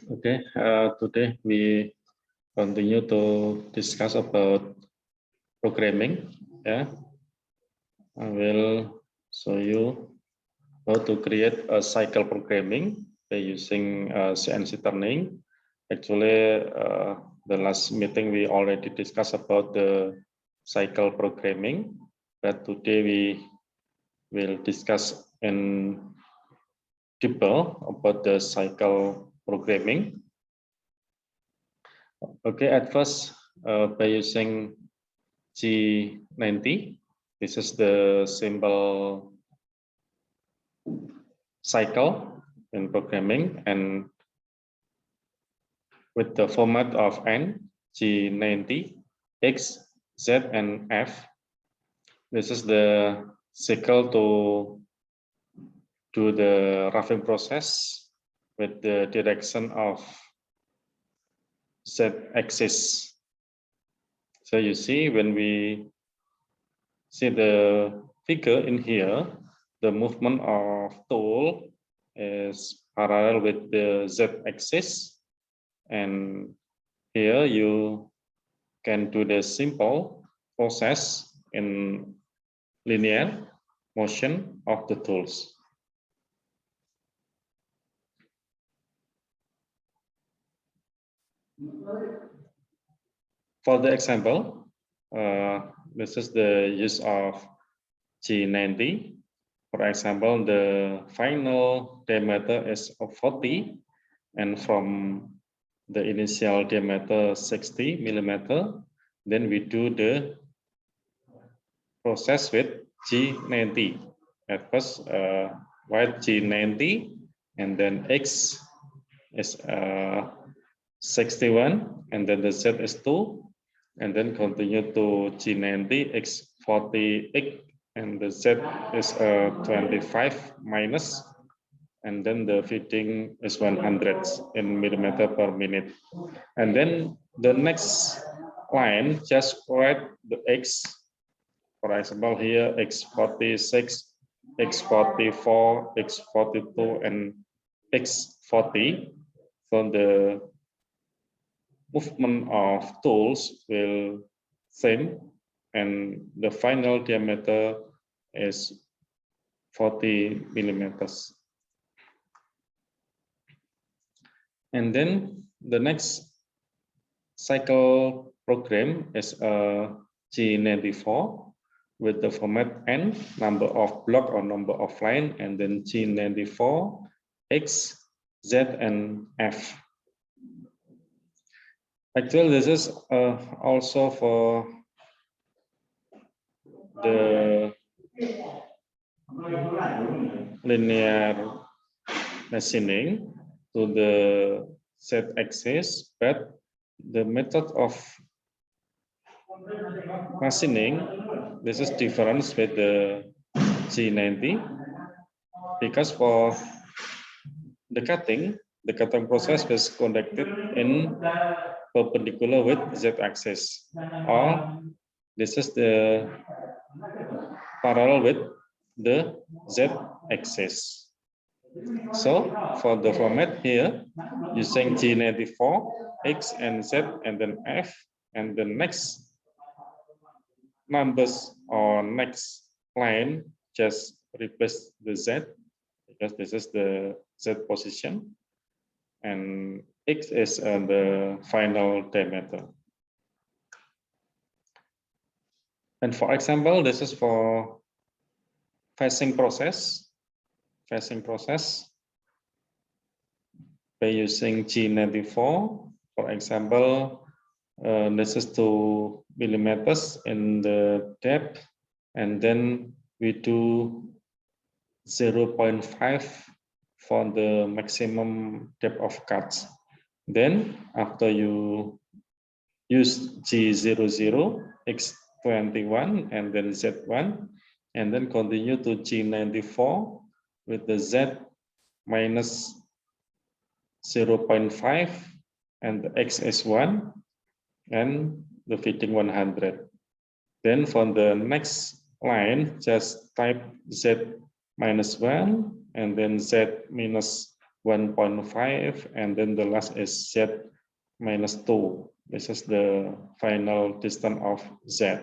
Okay, today we continue to discuss about programming. Yeah, I will show you how to create a cycle programming by using CNC turning. Actually, the last meeting we already discussed about the cycle programming, but today we will discuss in deeper about the cycle programming. Okay, at first, by using G90, this is the symbol cycle in programming, and with the format of N, G90, X, Z, and F, this is the cycle to do the roughing process with the direction of Z axis. So you see, when we see the figure in here, the movement of tool is parallel with the Z axis, and here you can do the simple process in linear motion of the tools. For the example, this is the use of G90. For example, the final diameter is 40, and from the initial diameter 60 millimeter, then we do the process with G90. At first, write G90, and then X is 61, and then the Z is 2, and then continue to G90, X 48, and the Z is 25 minus, and then the fitting is 100 in millimeter per minute. And then the next line, just write the X. For example, here X46, X44, X42, and X40. So the movement of tools will same, and the final diameter is 40 millimeters. And then the next cycle program is a G94 with the format N, number of block or number of line, and then G94, X, Z, and F. Actually, this is also for the linear machining to the Z axis, but the method of machining, this is different with the G90, because for the cutting process was conducted in perpendicular with Z-axis, or this is the parallel with the Z-axis. So for the format here, using G94, X and Z, and then F, and the next numbers or next line, just replace the Z, because this is the Z position, and X is the final diameter. And for example, this is for facing process by using G94. For example, this is 2 millimeters in the depth, and then we do 0.5 for the maximum depth of cuts. Then after you use G00, X21, and then Z1, and then continue to G94 with the Z minus 0.5 and the X is 1 and the fitting 100. Then for the next line, just type Z minus 1 and then Z minus 1.5, and then the last is Z minus 2. This is the final distance of Z.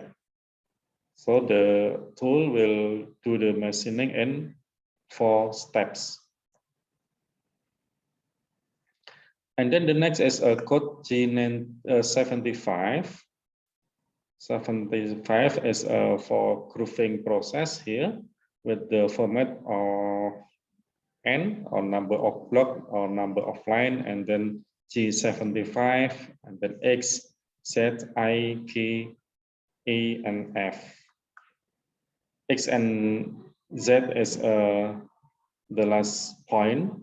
So the tool will do the machining in 4 steps. And then the next is a code G75. 75 is for grooving process here with the format of N, or number of block or number of line, and then G75, and then X, Z, I, K, E, and F. X and Z is the last point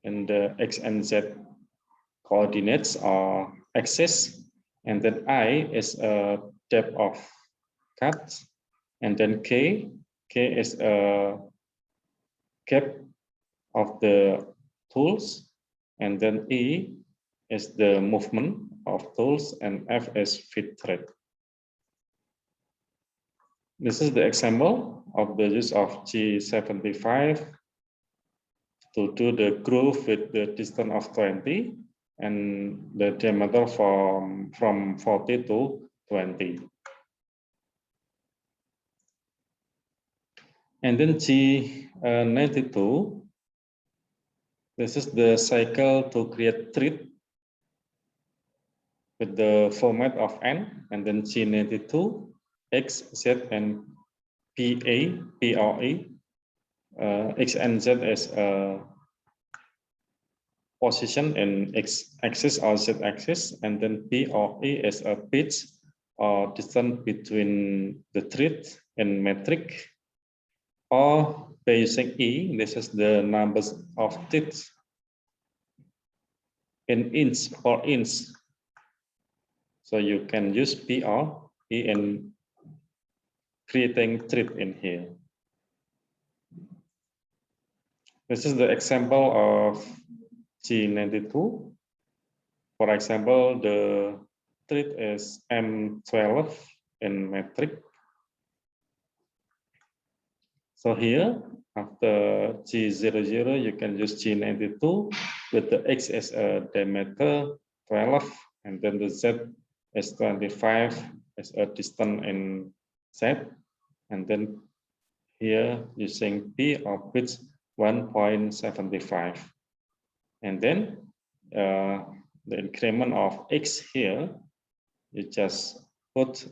in the X and Z coordinates or axis, and then I is a depth of cut, and then K is a gap of the tools, and then E is the movement of tools, and F is feed thread. This is the example of the use of G75 to do the groove with the distance of 20 and the diameter from 40 to 20. And then G92, this is the cycle to create thread with the format of N, and then G92, X, Z, and POE. X and Z is a position in X axis or Z axis, and then POE is a pitch or distance between the thread and metric. Or by using E, this is the numbers of threads in inch or inch. So you can use P or E in creating thread in here. This is the example of G92. For example, the thread is M12 in metric. So here, after G00, you can use G92 with the X as a diameter 12, and then the Z is 25 as a distance in Z, and then here using P of pitch 1.75, and then the increment of X here, you just put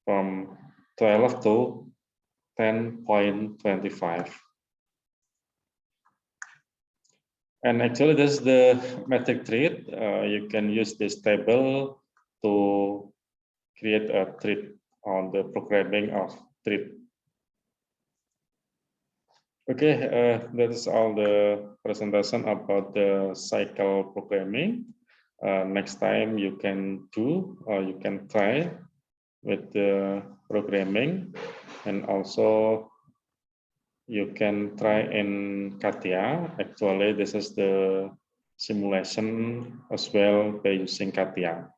from 12 to 10.25. And actually this is the metric thread. You can use this table to create a thread on the programming of thread. Okay, that is all the presentation about the cycle programming. Next time you can do, or you can try with the programming, and also you can try in CATIA. Actually, this is the simulation as well by using CATIA.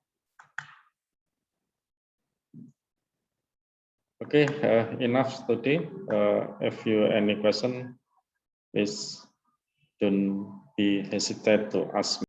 Okay, enough today. If you any question, please don't be hesitate to ask me.